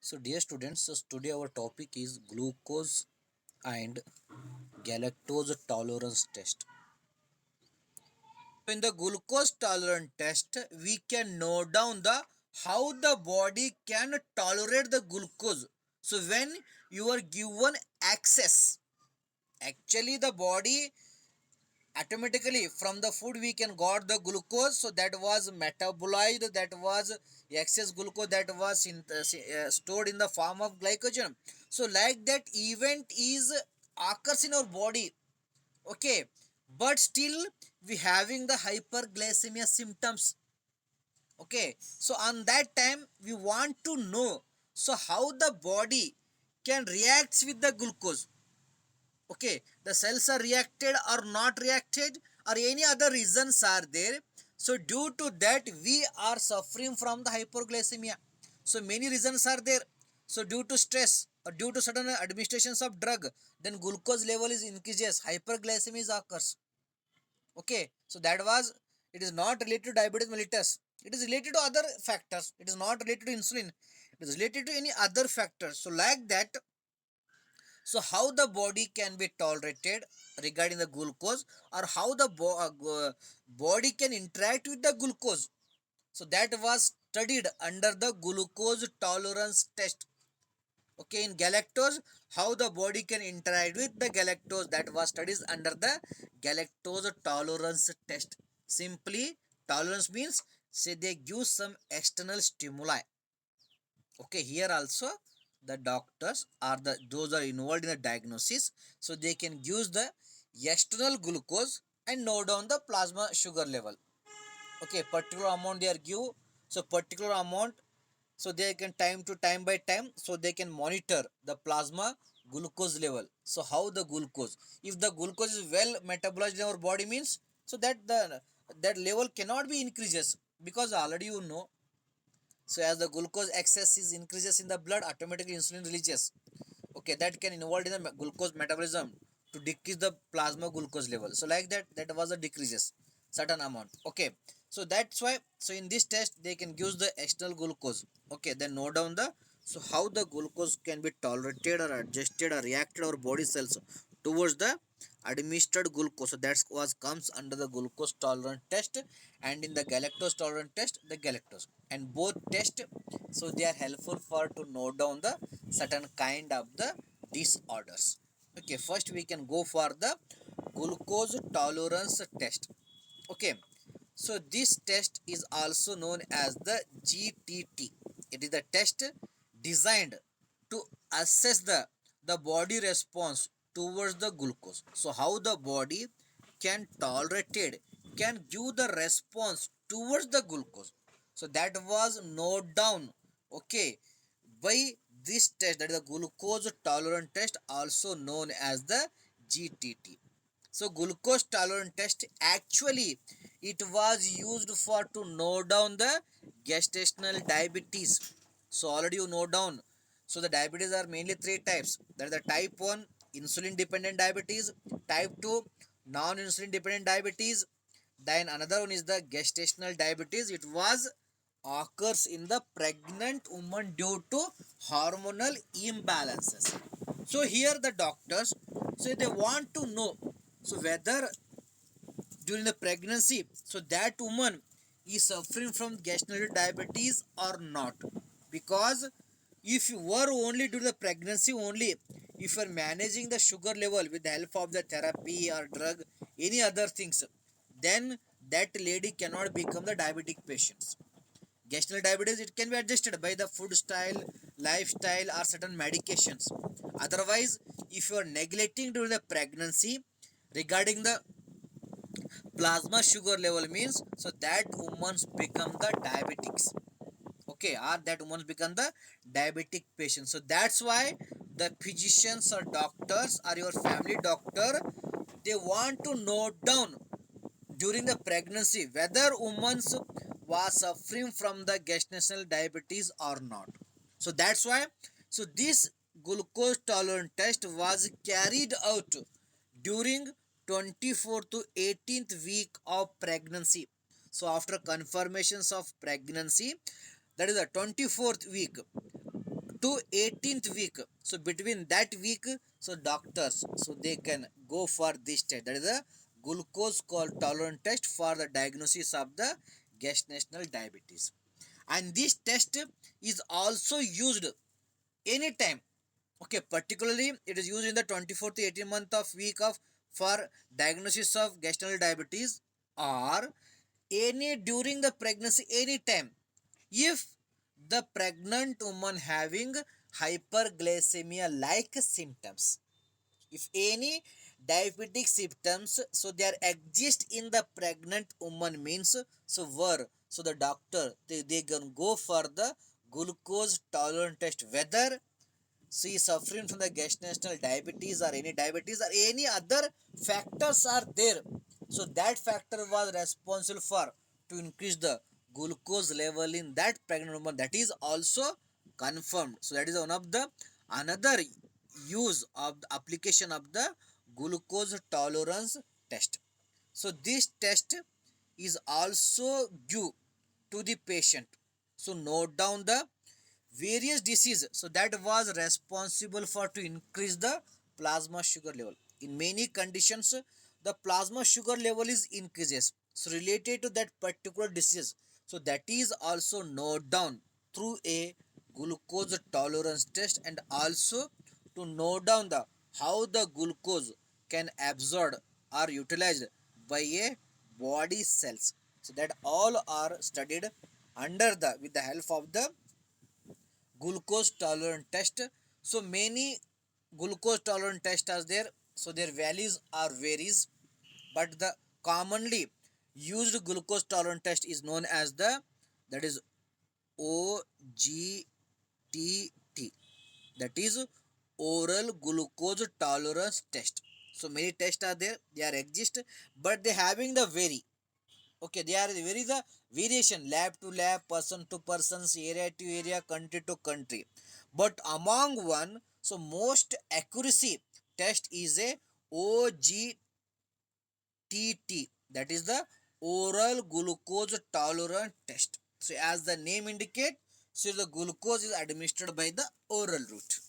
So, dear students, so today our topic is glucose and galactose tolerance test. So, in the glucose tolerance test, we can note down the how the body can tolerate the glucose. So, when you are given access, actually the body automatically from the food we can got the glucose, so that was metabolized, that was excess glucose that was stored in the form of glycogen. So like that event is occurs in our body. Okay, but still we having the hyperglycemia symptoms. Okay, so on that time we want to know, so how the body can react with the glucose. Okay, the cells are reacted or not reacted, or any other reasons are there. So due to that we are suffering from the hyperglycemia. So many reasons are there. So due to stress or due to certain administrations of drug, then glucose level is increases, hyperglycemia occurs. Okay, so that was, it is not related to diabetes mellitus, it is related to other factors, it is not related to insulin, it is related to any other factors. So like that, so how the body can be tolerated regarding the glucose, or how the body can interact with the glucose. So that was studied under the glucose tolerance test. Okay, in galactose, how the body can interact with the galactose, that was studies under the galactose tolerance test. Simply, tolerance means say they give some external stimuli. Okay, here also the doctors are the those are involved in the diagnosis, so they can use the external glucose and note down the plasma sugar level. Okay, particular amount they are give, so particular amount, so they can time to time by time, so they can monitor the plasma glucose level. So how the glucose, if the glucose is well metabolized in our body means, so that the that level cannot be increases, because already you know, so as the glucose excess is increases in the blood, automatically insulin releases. Okay, that can involve in the glucose metabolism to decrease the plasma glucose level. So like that, that was the decreases certain amount. Okay, so that's why, so in this test they can use the external glucose. Okay, then note down the, so how the glucose can be tolerated or adjusted or reacted our body cells towards the administered glucose. So that was comes under the glucose tolerant test, and in the galactose tolerant test, the galactose, and both test, so they are helpful for to note down the certain kind of the disorders. Okay, first we can go for the glucose tolerance test. Okay, so this test is also known as the GTT. It is the test designed to assess the body response towards the glucose. So how the body can tolerate it, can give the response towards the glucose. So that was noted down. Okay, by this test, that is the glucose tolerance test, also known as the GTT. So glucose tolerance test, actually it was used for to note down the gestational diabetes. So already you note down. So the diabetes are mainly three types. That is the type 1 insulin dependent diabetes, type 2 non insulin dependent diabetes, then another one is the gestational diabetes. It was occurs in the pregnant woman due to hormonal imbalances. So here the doctors, so they want to know, so whether during the pregnancy, so that woman is suffering from gestational diabetes or not. Because if you were only during the pregnancy only, if you are managing the sugar level with the help of the therapy or drug, any other things, then that lady cannot become the diabetic patients. Gestational diabetes, it can be adjusted by the food style, lifestyle, or certain medications. Otherwise, if you are neglecting during the pregnancy regarding the plasma sugar level means, so that woman's become the diabetics. Okay, or that woman's become the diabetic patient. So that's why the physicians or doctors or your family doctor, they want to note down during the pregnancy whether woman was suffering from the gestational diabetes or not. So that's why, so this glucose tolerance test was carried out during 24th to 18th week of pregnancy. So after confirmations of pregnancy, that is the 24th week, to 18th week. So between that week, so doctors, so they can go for this test. That is a glucose tolerance test for the diagnosis of the gestational diabetes. And this test is also used anytime. Okay, particularly it is used in the 24th to 18th month of week of for diagnosis of gestational diabetes, or any during the pregnancy anytime, if the pregnant woman having hyperglycemia like symptoms. If any diabetic symptoms, so they are exist in the pregnant woman means, so where, so the doctor, they can go for the glucose tolerance test, whether she is suffering from the gestational diabetes or any diabetes or any other factors are there. So that factor was responsible for to increase the glucose level in that pregnant woman, that is also confirmed. So that is one of the another use of the application of the glucose tolerance test. So this test is also due to the patient. So note down the various diseases, so that was responsible for to increase the plasma sugar level. In many conditions, the plasma sugar level is increases, so related to that particular disease, so that is also note down through a glucose tolerance test, and also to note down the how the glucose can absorb or utilized by a body cells. So that all are studied under the with the help of the glucose tolerance test. So many glucose tolerance tests are there, so their values are varies, but the commonly used glucose tolerance test is known as the, that is OGTT, that is oral glucose tolerance test. So many tests are there, they are exist, but they having the vary. Okay, they are very the variation, lab to lab, person to person, area to area, country to country. But among one, so most accuracy test is a OGTT, that is the oral glucose tolerance test. So as the name indicate, so the glucose is administered by the oral route,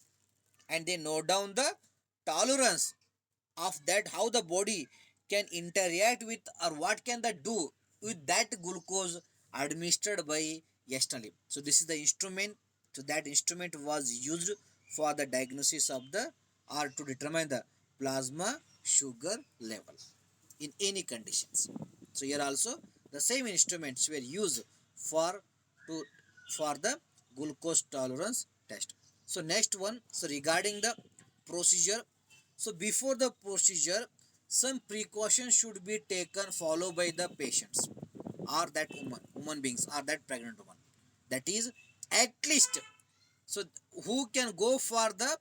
and they note down the tolerance of that, how the body can interact with or what can they do with that glucose administered by externally. So this is the instrument. So that instrument was used for the diagnosis of the, or to determine the plasma sugar level in any conditions. So here also the same instruments were used for to for the glucose tolerance test. So next one, so regarding the procedure, so before the procedure, some precautions should be taken followed by the patients or that human beings or that pregnant woman. That is at least, so who can go for the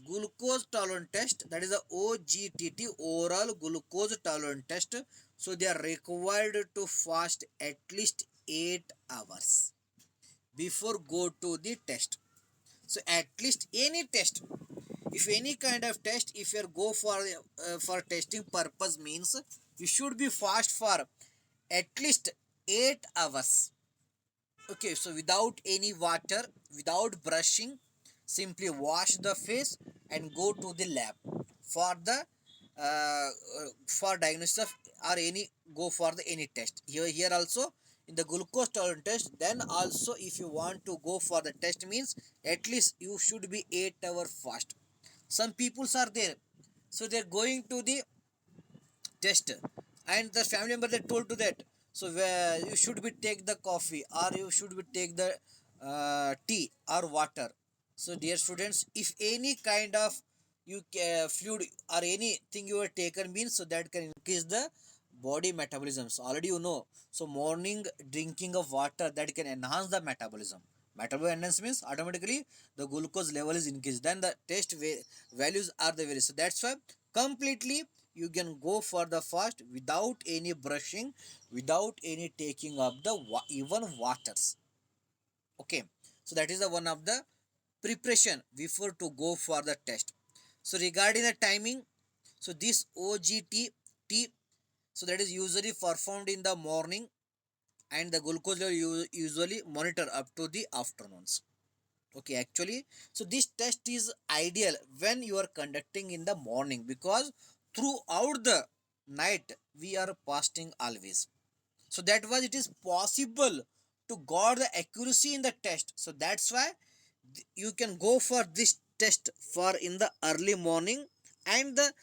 glucose tolerance test, that is the OGTT, oral glucose tolerance test. So they are required to fast at least 8 hours before go to the test. So at least any test, if any kind of test, if you go for testing purpose means, you should be fast for at least 8 hours. Okay, so without any water, without brushing, simply wash the face and go to the lab for the for diagnosis of, or any go for the any test. Here also in the glucose tolerance test, then also if you want to go for the test means, at least you should be 8 hour fast. Some peoples are there, so they're going to the test, and the family member they told to that, so where you should be take the coffee or you should be take the tea or water. So dear students, if any kind of you fluid or anything you are taken means, so that can increase the body metabolisms, already you know. So morning drinking of water, that can enhance the metabolism. Metabolic enhance means automatically the glucose level is increased, then the test values are the very, so that's why completely you can go for the fast without any brushing, without any taking of the even waters. Okay, so that is the one of the preparation before to go for the test. So regarding the timing, so this OGTT, so that is usually performed in the morning, and the glucose level usually monitor up to the afternoons. Okay, actually, so this test is ideal when you are conducting in the morning, because throughout the night we are fasting always. So that was it is possible to got the accuracy in the test. So that's why you can go for this test for in the early morning. And the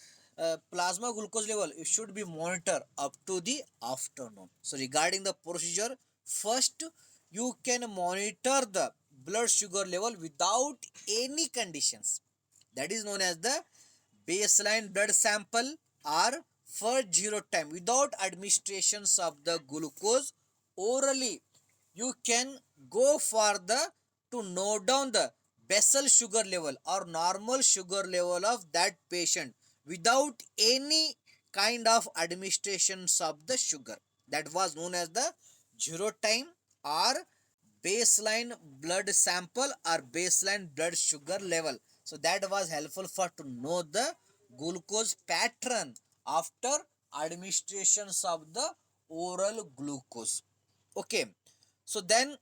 plasma glucose level, it should be monitored up to the afternoon. So regarding the procedure, first you can monitor the blood sugar level without any conditions. That is known as the baseline blood sample, or for zero time without administrations of the glucose orally. You can go for the to note down the basal sugar level or normal sugar level of that patient without any kind of administrations of the sugar. That was known as the zero time or baseline blood sample or baseline blood sugar level. So that was helpful for to know the glucose pattern after administrations of the oral glucose. Okay, so then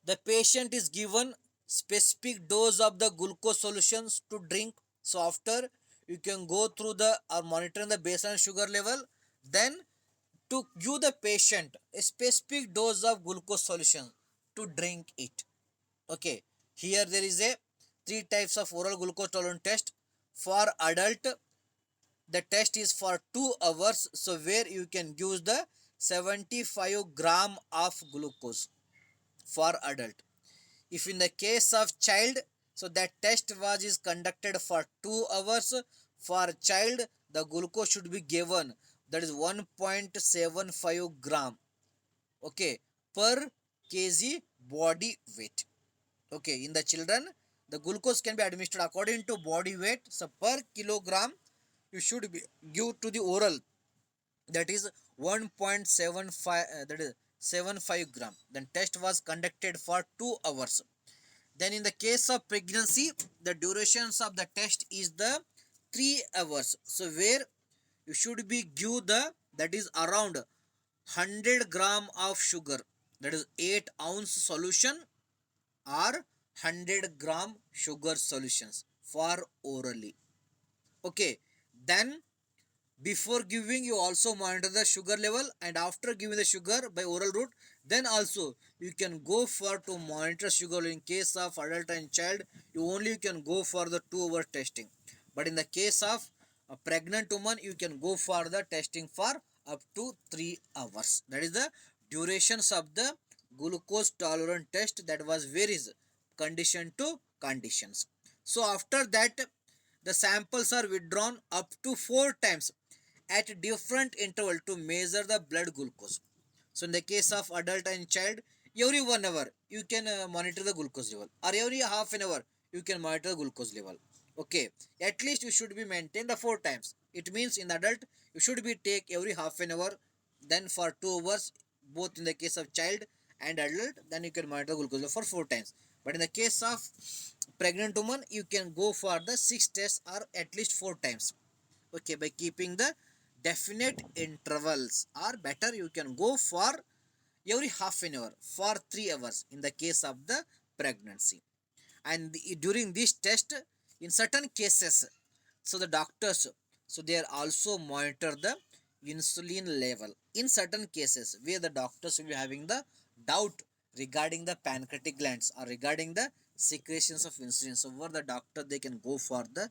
the patient is given specific dose of the glucose solutions to drink. So after you can go through the or monitoring the baseline sugar level, then to give the patient a specific dose of glucose solution to drink it. Okay, here there is a three types of oral glucose tolerance test. For adult, the test is for 2 hours, so where you can use the 75 gram of glucose for adult. If in the case of child, so that test was is conducted for 2 hours. For child, the glucose should be given, that is 1.75 gram, okay, per kg body weight. Okay, in the children, the glucose can be administered according to body weight. So per kilogram you should be give to the oral, that is 1.75, that is 75 gram. Then test was conducted for 2 hours. Then in the case of pregnancy, the durations of the test is the 3 hours. So where you should be give the, that is around 100 gram of sugar, that is 8 ounce solution, or 100 gram sugar solutions for orally. Okay, then before giving you also monitor the sugar level, and after giving the sugar by oral route, then also you can go for to monitor sugar. In case of adult and child, you only can go for the 2 hour testing, but in the case of a pregnant woman, you can go for the testing for up to 3 hours. That is the durations of the glucose tolerant test, that was varies condition to conditions. So after that, the samples are withdrawn up to 4 times at different interval to measure the blood glucose. So in the case of adult and child, every 1 hour you can monitor the glucose level, or every half an hour you can monitor the glucose level. Okay, at least you should be maintained the 4 times. It means in the adult you should be take every half an hour, then for 2 hours, both in the case of child and adult, then you can monitor the glucose level for 4 times. But in the case of pregnant woman, you can go for the 6 tests or at least 4 times. Okay, by keeping the definite intervals, or better you can go for every half an hour for 3 hours in the case of the pregnancy. And during this test, in certain cases, so the doctors, so they are also monitor the insulin level in certain cases where the doctors will be having the doubt regarding the pancreatic glands or regarding the secretions of insulin. So over the doctor, they can go for the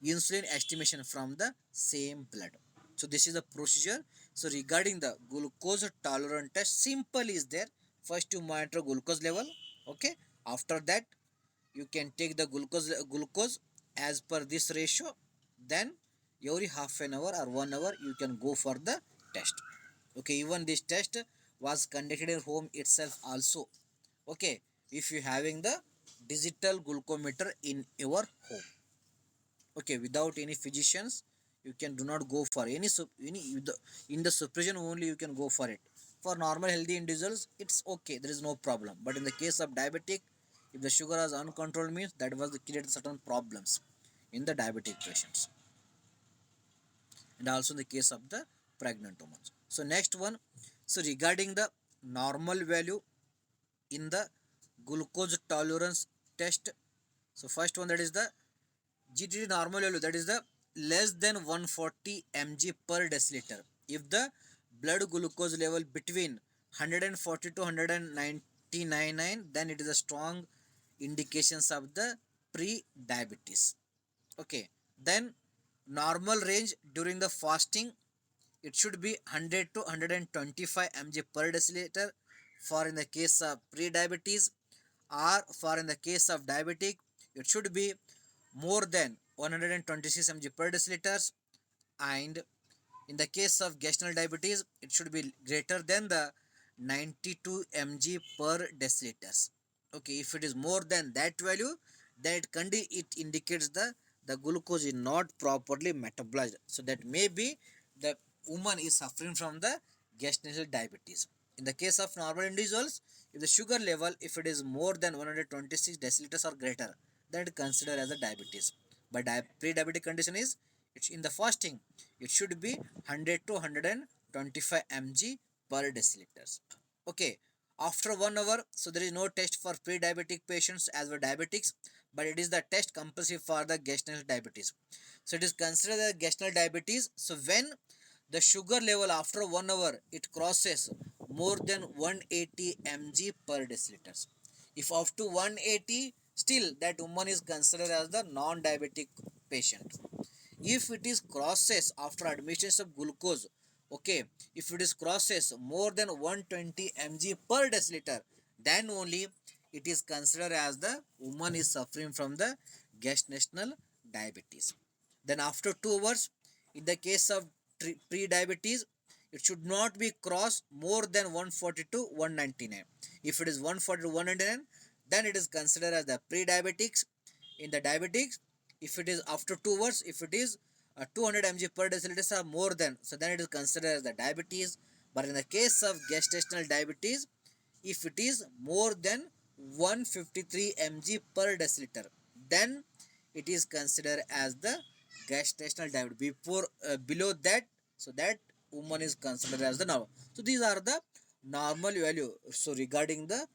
insulin estimation from the same blood. So this is the procedure. So regarding the glucose tolerant test, simple is there. First you monitor glucose level. Okay, after that you can take the glucose as per this ratio. Then every half an hour or 1 hour you can go for the test. Okay, even this test was conducted in home itself also. Okay, if you having the digital glucometer in your home. Okay, without any physicians, you can do not go for any in the supervision only you can go for it. For normal healthy individuals, it's okay, there is no problem. But in the case of diabetic, if the sugar is uncontrolled, means that was the create certain problems in the diabetic patients, and also in the case of the pregnant women. So next one, so regarding the normal value in the glucose tolerance test. So first one, that is the GTT normal value, that is the less than 140 mg per deciliter. If the blood glucose level between 140 to 199, then it is a strong indications of the pre-diabetes. Okay, then normal range during the fasting, it should be 100 to 125 mg per deciliter for in the case of pre-diabetes, or for in the case of diabetic it should be more than 126 mg per deciliters, and in the case of gestational diabetes it should be greater than the 92 mg per deciliters. Okay, if it is more than that value, then it indicates the glucose is not properly metabolized, so that may be the woman is suffering from the gestational diabetes. In the case of normal individuals, if the sugar level, if it is more than 126 deciliters or greater, then it considered as a diabetes. But pre-diabetic condition is, it's in the fasting, it should be 100 to 125 mg per deciliters. Okay, after 1 hour, so there is no test for pre-diabetic patients as well diabetics, but it is the test compulsory for the gestational diabetes. So it is considered as gestational diabetes. So when the sugar level after 1 hour it crosses more than 180 mg per deciliters. If up to 180, still that woman is considered as the non-diabetic patient. If it is crosses after administration of glucose, okay, if it is crosses more than 120 mg per deciliter, then only it is considered as the woman is suffering from the gestational diabetes. Then after 2 hours, in the case of pre-diabetes, it should not be crossed more than 140 to 199. If it is 140 to 199, then it is considered as the pre-diabetics. In the diabetics, if it is after 2 hours, if it is 200 mg per deciliter or more than, so then it is considered as the diabetes. But in the case of gestational diabetes, if it is more than 153 mg per deciliter, then it is considered as the gestational diabetes. Before below that, so that woman is considered as the normal. So these are the normal value. So regarding the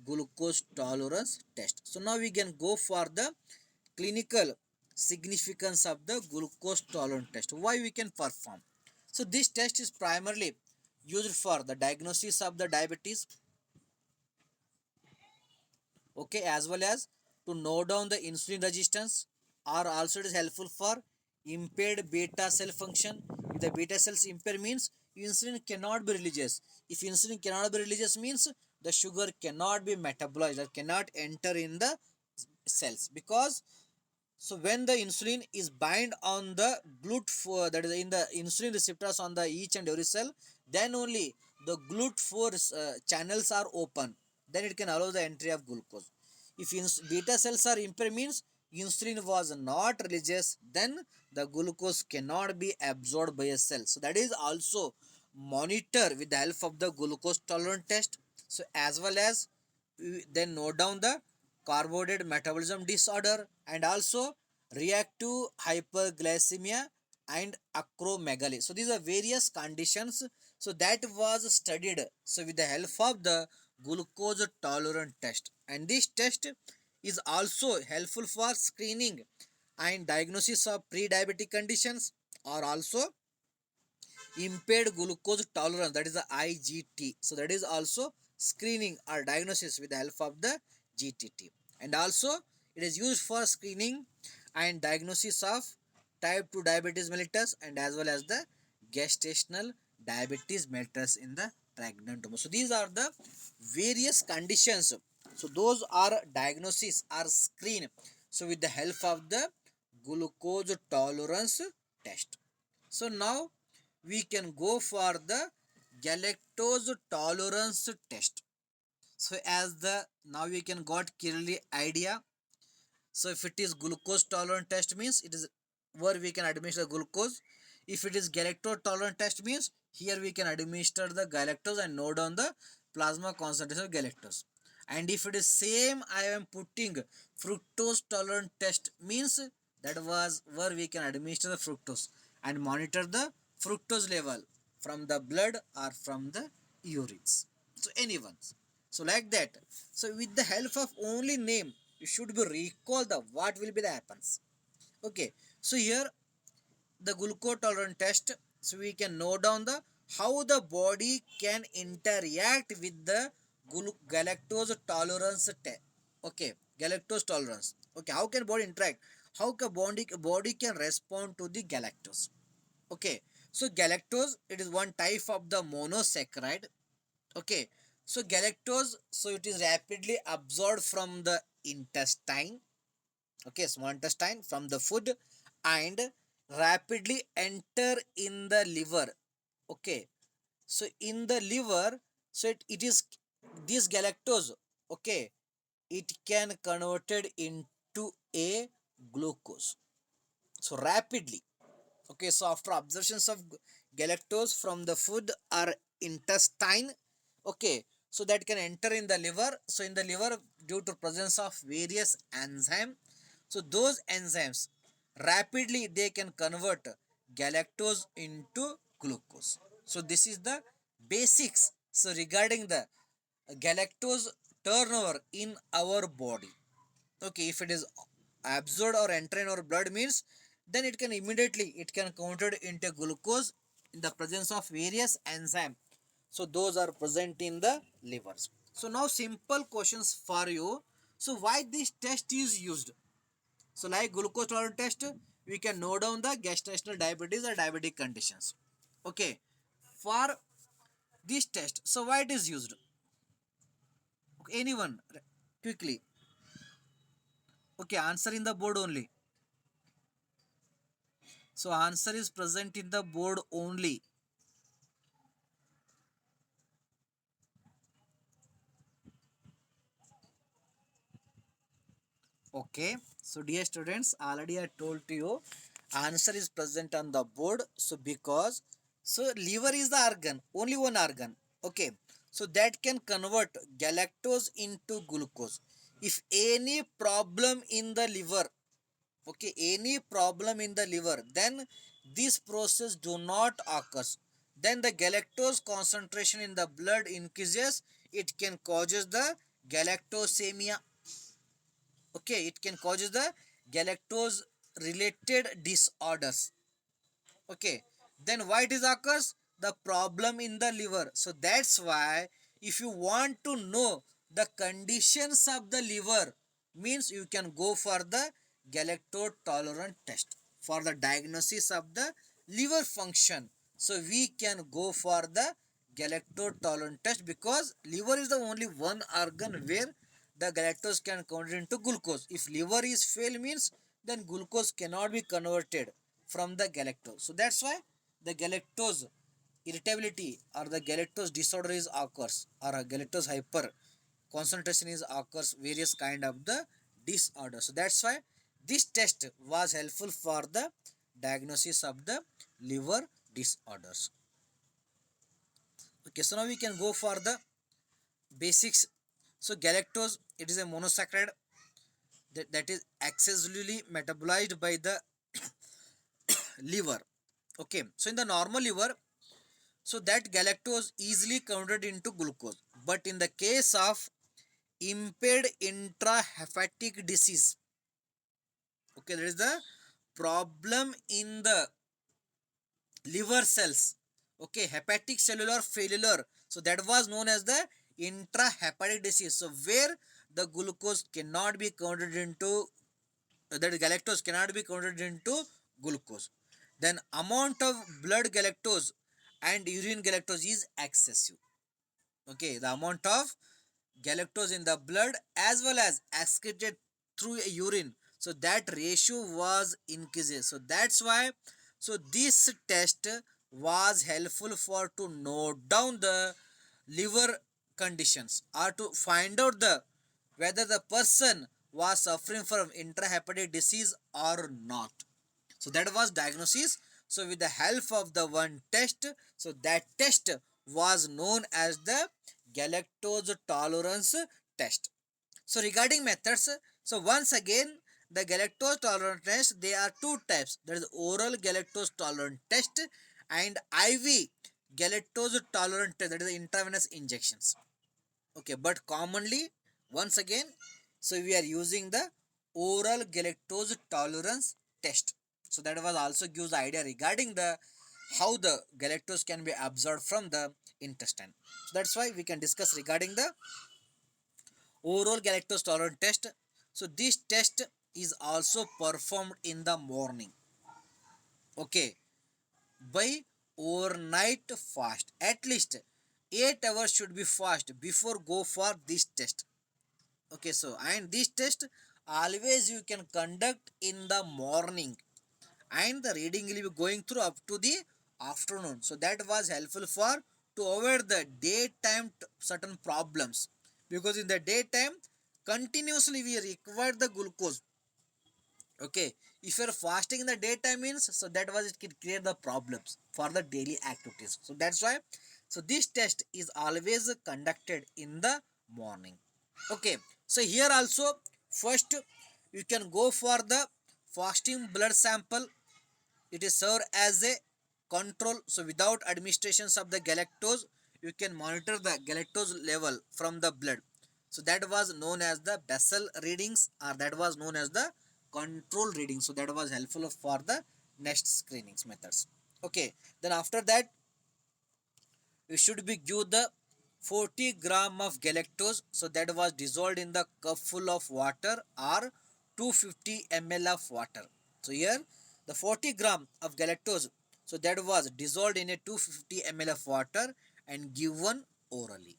glucose tolerance test. So now we can go for the clinical significance of the glucose tolerance test. Why we can perform? So this test is primarily used for the diagnosis of the diabetes, okay, as well as to note down the insulin resistance, or also it is helpful for impaired beta cell function. If the beta cells impair means insulin cannot be released. If insulin cannot be released means the sugar cannot be metabolized or cannot enter in the cells, because so when the insulin is bind on the GLUT4, that is in the insulin receptors on the each and every cell, then only the GLUT4 channels are open, then it can allow the entry of glucose. If beta cells are impaired means insulin was not released, then the glucose cannot be absorbed by a cell. So that is also monitor with the help of the glucose tolerance test. So as well as then note down the carbohydrate metabolism disorder, and also reactive hyperglycemia and acromegaly. So these are various conditions, so that was studied, so with the help of the glucose tolerance test. And this test is also helpful for screening and diagnosis of pre-diabetic conditions, or also impaired glucose tolerance, that is the IGT. So that is also screening or diagnosis with the help of the GTT. And also it is used for screening and diagnosis of type 2 diabetes mellitus, and as well as the gestational diabetes mellitus in the pregnant woman. So these are the various conditions. So those are diagnosis or screen, so with the help of the glucose tolerance test. So now we can go for the galactose tolerance test. So as the now we can got clearly idea. So if it is glucose tolerant test means it is where we can administer glucose. If it is galactose tolerant test means here we can administer the galactose and note down the plasma concentration of galactose. And if it is same I am putting fructose tolerant test means that was where we can administer the fructose and monitor the fructose level from the blood or from the urines. So anyone. So like that. So with the help of only name, you should be recall the what will be the happens. Okay. So here the glucose tolerance test. So we can note down the how the body can interact with the galactose tolerance test. Okay, galactose tolerance. Okay, how can body interact? How can body can respond to the galactose? Okay, so galactose, it is one type of the monosaccharide. Okay, so galactose, so it is rapidly absorbed from the intestine. Okay, small intestine from the food, and rapidly enter in the liver. Okay, so in the liver, so it is this galactose. Okay, it can converted into a glucose, so rapidly. Okay, so after absorptions of galactose from the food or intestine, okay, so that can enter in the liver. So in the liver, due to presence of various enzymes, so those enzymes rapidly they can convert galactose into glucose. So this is the basics, so regarding the galactose turnover in our body. Okay, if it is absorbed or enter in our blood means, then it can immediately it can convert into glucose in the presence of various enzyme. So those are present in the livers. So now simple questions for you. So why this test is used? So like glucose tolerance test, we can note down the gestational diabetes or diabetic conditions. Okay, for this test, so why it is used? Okay, anyone quickly? Okay, answer in the board only. So answer is present in the board only. Okay. So dear students, already I told to you, answer is present on the board. So because, so liver is the organ, only one organ. Okay. So that can convert galactose into glucose. If any problem in the liver, okay, any problem in the liver, then this process do not occurs. Then the galactose concentration in the blood increases. It can causes the galactosemia. Okay, it can causes the galactose related disorders. Okay, then why it is occurs? The problem in the liver. So that's why if you want to know the conditions of the liver, means you can go for the galactose tolerant test for the diagnosis of the liver function. So we can go for the galactose tolerant test because liver is the only one organ where the galactose can convert into glucose. If liver is fail means, then glucose cannot be converted from the galactose. So that's why the galactose irritability or the galactose disorder is occurs, or a galactose hyper concentration is occurs, various kind of the disorder. So that's why this test was helpful for the diagnosis of the liver disorders. Okay, so now we can go for the basics. So galactose, it is a monosaccharide that is excessively metabolized by the liver. Okay, so in the normal liver, so that galactose easily converted into glucose. But in the case of impaired intrahepatic disease, okay, there is the problem in the liver cells. Okay, hepatic cellular failure. So that was known as the intrahepatic disease. So where the glucose cannot be converted into that galactose cannot be converted into glucose. Then amount of blood galactose and urine galactose is excessive. Okay, the amount of galactose in the blood as well as excreted through urine, so that ratio was increases. So that's why, so this test was helpful for to note down the liver conditions or to find out the whether the person was suffering from intrahepatic disease or not. So that was diagnosis. So with the help of the one test, so that test was known as the galactose tolerance test. So regarding methods, so once again the galactose tolerance test, there are two types. There is oral galactose tolerance test and IV galactose tolerant test, that is intravenous injections. Okay, but commonly, once again, so we are using the oral galactose tolerance test. So that was also gives idea regarding the how the galactose can be absorbed from the intestine. So that's why we can discuss regarding the oral galactose tolerance test. So this test is also performed in the morning. Okay, by overnight fast. At least 8 hours should be fast before go for this test. Okay, so and this test always you can conduct in the morning, and the reading will be going through up to the afternoon. So that was helpful for to avoid the daytime certain problems, because in the daytime continuously we require the glucose. Okay, if you're fasting in the daytime means, so that was it can create the problems for the daily activities. So that's why, so this test is always conducted in the morning. Okay, so here also first you can go for the fasting blood sample. It is served as a control. So without administrations of the galactose, you can monitor the galactose level from the blood. So that was known as the basal readings, or that was known as the control reading. So that was helpful for the next screenings methods. Okay, then after that you should be give the 40 gram of galactose. So that was dissolved in the cup full of water or 250 ml of water. So here the 40 gram of galactose, so that was dissolved in a 250 ml of water and given orally.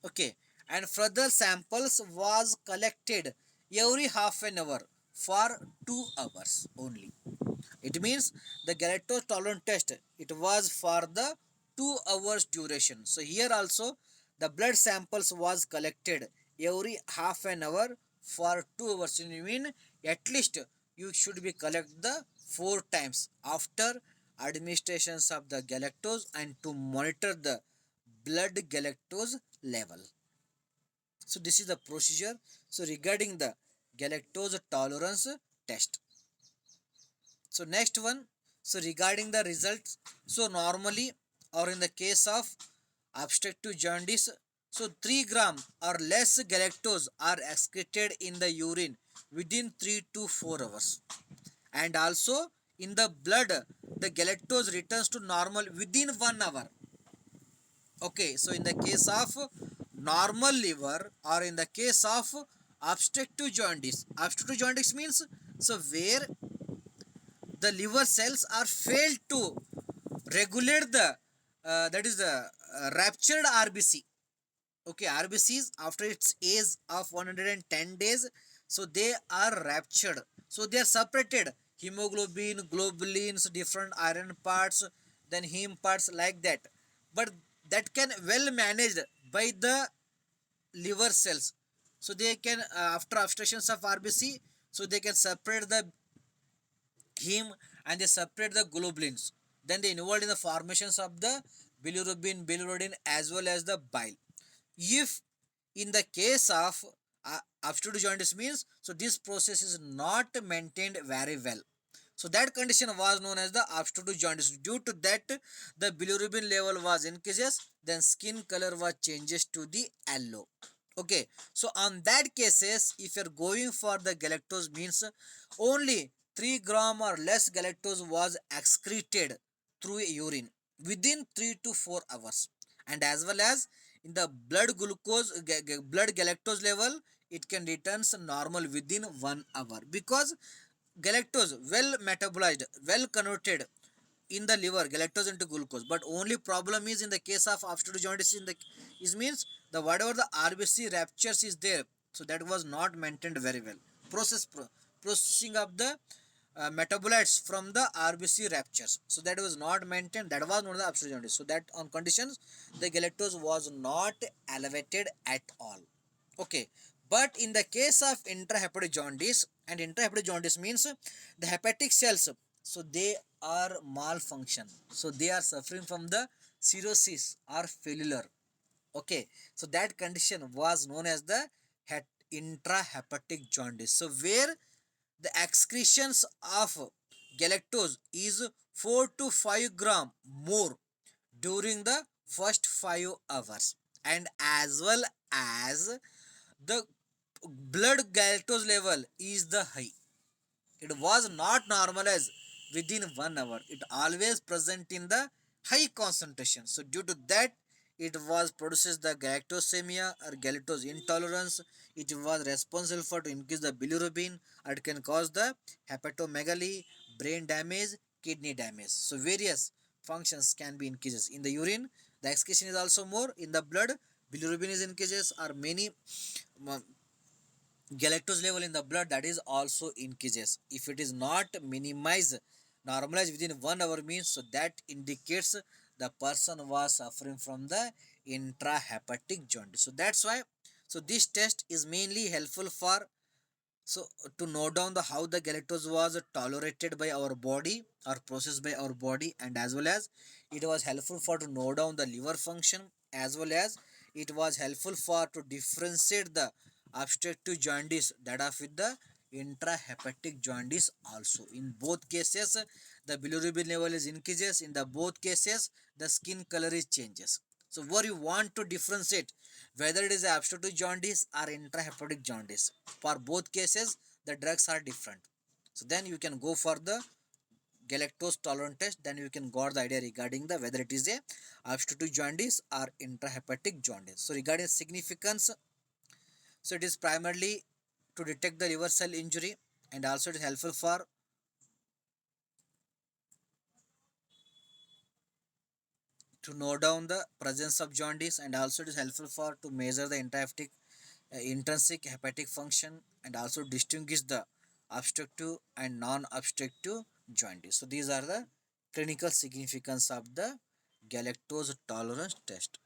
Okay, and further samples was collected every half an hour for 2 hours only. It means the galactose tolerance test, it was for the 2 hours duration. So here also the blood samples was collected every half an hour for 2 hours. You mean at least you should be collect the 4 times after administrations of the galactose and to monitor the blood galactose level. So this is the procedure. So regarding the galactose tolerance test. So next one, so regarding the results, so normally or in the case of obstructive jaundice, so 3 gram or less galactose are excreted in the urine within 3 to 4 hours. And also in the blood, the galactose returns to normal within 1 hour. Okay, so in the case of normal liver or in the case of obstructive jaundice means, so where the liver cells are failed to regulate the that is the ruptured RBC. Okay, RBCs after its age of 110 days, so they are ruptured. So they are separated hemoglobin, globulins, different iron parts, then heme parts like that. But that can well managed by the liver cells. So they can after obstructions of RBC, so they can separate the heme and they separate the globulins. Then they involved in the formations of the bilirubin, bilirubin as well as the bile. If in the case of obstructive jaundice means, so this process is not maintained very well. So that condition was known as the obstructive jaundice. Due to that, the bilirubin level was increases, then skin color was changes to the yellow. Okay, so on that cases, if you're going for the galactose means only 3 gram or less galactose was excreted through urine within 3 to 4 hours, and as well as in the blood glucose blood galactose level, it can returns normal within 1 hour, because galactose well metabolized, well converted in the liver galactose into glucose. But only problem is in the case of obstructive jaundice in the is means the whatever the RBC ruptures is there, so that was not maintained very well. Processing of the metabolites from the RBC ruptures, so that was not maintained. That was not the obstructive jaundice. So that on conditions the galactose was not elevated at all. Okay, but in the case of intrahepatic jaundice, and intrahepatic jaundice means the hepatic cells, so they are malfunction, so they are suffering from the cirrhosis or failure. Okay, so that condition was known as the intrahepatic jaundice. So where the excretions of galactose is 4 to 5 gram more during the first 5 hours, and as well as the blood galactose level is the high. It was not normalized within 1 hour. It always present in the high concentration. So due to that, it was produces the galactosemia or galactose intolerance. It was responsible for to increase the bilirubin, or it can cause the hepatomegaly, brain damage, kidney damage. So various functions can be increases in the urine. The excretion is also more in the blood. Bilirubin is increases, or many galactose level in the blood that is also increases. If it is not minimized, normalized within 1 hour means, so that indicates the person was suffering from the intrahepatic jaundice. So that's why, so this test is mainly helpful for, so to note down the how the galactose was tolerated by our body or processed by our body, and as well as it was helpful for to note down the liver function, as well as it was helpful for to differentiate the obstructive jaundice that of with the intrahepatic jaundice also. In both cases, the bilirubin level is increases. In the both cases, the skin color is changes. So where you want to differentiate whether it is obstructive jaundice or intrahepatic jaundice, for both cases the drugs are different. So then you can go for the galactose tolerant test, then you can got the idea regarding the whether it is a obstructive jaundice or intrahepatic jaundice. So regarding significance, so it is primarily to detect the liver cell injury, and also it is helpful for to note down the presence of jaundice, and also it is helpful for to measure the intrahepatic intrinsic hepatic function, and also distinguish the obstructive and non-obstructive jaundice. So these are the clinical significance of the galactose tolerance test.